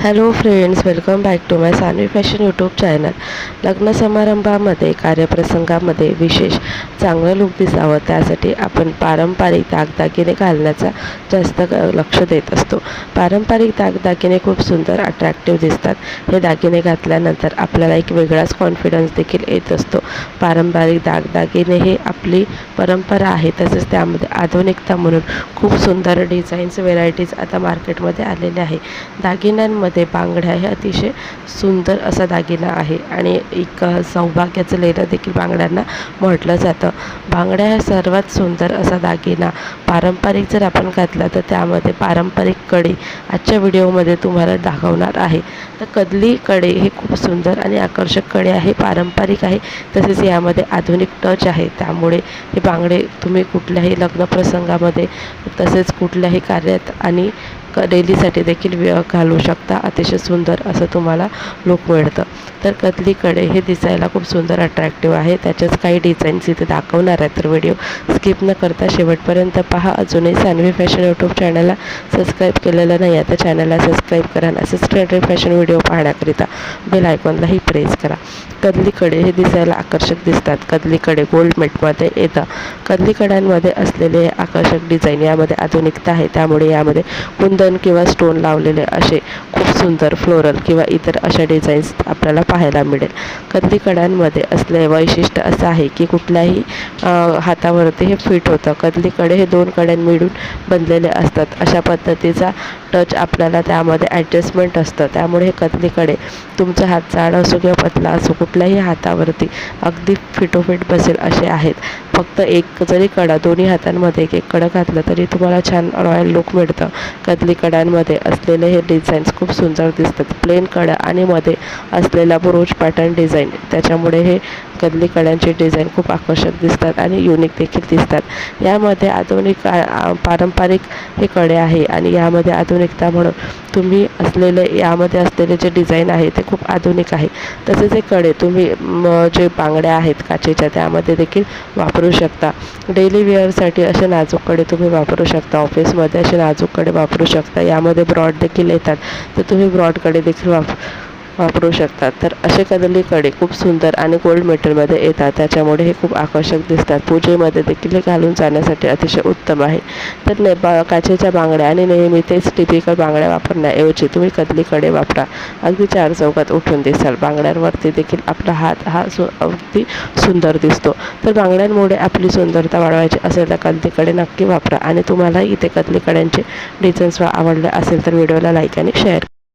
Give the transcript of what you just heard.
Hello friends, welcome back to my Sanvi fashion YouTube channel. लग्न समारंभामध्ये, कार्यप्रसंगामध्ये विशेष चांगलं लूक दिसावं त्यासाठी आपण पारंपरिक दागदागिने घालण्याचा जास्त लक्ष देत असतो. पारंपरिक दागदागिने खूप सुंदर अट्रॅक्टिव्ह दिसतात. हे दागिने घातल्यानंतर आपल्याला एक वेगळाच कॉन्फिडन्स देखील येत असतो. पारंपरिक दागदागिने हे आपली परंपरा आहे, तसेच त्यामध्ये आधुनिकता म्हणून खूप सुंदर डिझाईन्स व्हेरायटीज आता मार्केटमध्ये आलेल्या आहे. दागिन्यांमध्ये बांगड्या हे अतिशय सुंदर असा दागिना आहे आणि एक सौभाग्याचं लेणं देखील बांगड्यांना म्हटलं जातं. बांगड्या हा सर्वात सुंदर असा दागिना पारंपरिक जर आपण घातला तर त्यामध्ये पारंपरिक कडे आजच्या व्हिडिओमध्ये तुम्हाला दाखवणार आहे. तर कदली कडे हे खूप सुंदर आणि आकर्षक कडे आहे, पारंपरिक आहे, तसेच यामध्ये आधुनिक टच आहे. त्यामुळे हे बांगडे तुम्ही कुठल्याही लग्नप्रसंगामध्ये तसेच कुठल्याही कार्यात आणि डेलीसाठी देखील घालू शकता. अतिशय सुंदर असं तुम्हाला लूक मिळतं. तर कदली कडे हे दिसायला खूप सुंदर अट्रॅक्टिव्ह आहे. त्याच्याच काही डिझाईन्स इथे दाखवणार आहेत, तर व्हिडिओ स्किप न करता शेवटपर्यंत पहा. अजूनही सानवी फॅशन यूट्यूब चॅनलला सबस्क्राईब केलेलं नाही आहे तर चॅनलला सबस्क्राईब करा. असेच ट्रेंडिंग फॅशन व्हिडिओ पाहण्याकरिता बेल आयकॉनलाही प्रेस करा. कदली कडे हे दिसायला आकर्षक दिसतात. कदली कडे गोल्ड मेटमध्ये येतं. कदली कड्यांमध्ये असलेले आकर्षक डिझाईन यामध्ये आधुनिकता आहे, त्यामुळे यामध्ये कुंदन किंवा स्टोन लावलेले असे खूप सुंदर फ्लोरल किंवा इतर अशा डिझाईन्स आपल्याला पाहायला मिळेल. कदली कड्यांमध्ये असले वैशिष्ट्य असं आहे की कुठल्याही हातावरती हे फिट होतं. कदली कडे हे दोन कड्यां मिळून बनलेले असतात. अशा पद्धतीचा टच आपल्याला त्यामध्ये ॲडजस्टमेंट असतं. त्यामुळे हे कदली कडे तुमचा हात जाड असो किंवा पतला असो कुठल्याही हातावरती अगदी फिटोफिट बसेल असे आहेत. फक्त एक जरी कडा दोन्ही हातांमध्ये एक कडं घातलं तरी तुम्हाला छान रॉयल लुक मिळतं. कदली कड्यांमध्ये असलेले हे डिझाईन्स खूप सुंदर दिसतात. प्लेन कडा आणि मध्ये असलेला ब्रोच पॅटर्न डिझाईन, त्याच्यामुळे हे कदली कड्यांचे डिझाईन खूप आकर्षक दिसतात आणि युनिक देखील दिसतात. यामध्ये आधुनिक पारंपरिक हे कडे आहे आणि यामध्ये आधुनिकता म्हणून तुम्ही असलेले यामध्ये असलेले जे डिझाईन आहे ते खूप आधुनिक आहे. तसेच हे कडे तुम्ही जे बांगड्या आहेत काचेच्या त्यामध्ये देखील वापरू शकता. डेली वेअरसाठी असे नाजूक कडे तुम्ही वापरू शकता. ऑफिसमध्ये असे नाजूक कडे वापरू शकता. यामध्ये ब्रॉड देखील येतात, तर तुम्ही ब्रॉड कडे देखील वापरू शकतात. तर असे कदली कडे खूप सुंदर आणि गोल्ड मेटलमध्ये येतात, त्याच्यामुळे हे खूप आकर्षक दिसतात. पूजेमध्ये देखील हे घालून जाण्यासाठी अतिशय उत्तम आहे. तर काचेच्या बांगड्या आणि नेहमी तेच टिपिकल बांगड्या वापरण्याऐवजी तुम्ही कदली कडे वापरा. अगदी चार चौकात उठून दिसाल. बांगड्यांवरती देखील आपला हात हा अगदी सुंदर दिसतो. तर बांगड्यांमुळे आपली सुंदरता वाढवायची असेल तर कदली कडे नक्की वापरा. आणि तुम्हाला इथे कदली कड्यांचे डिझाईन्स आवडले असेल तर व्हिडिओला लाईक आणि शेअर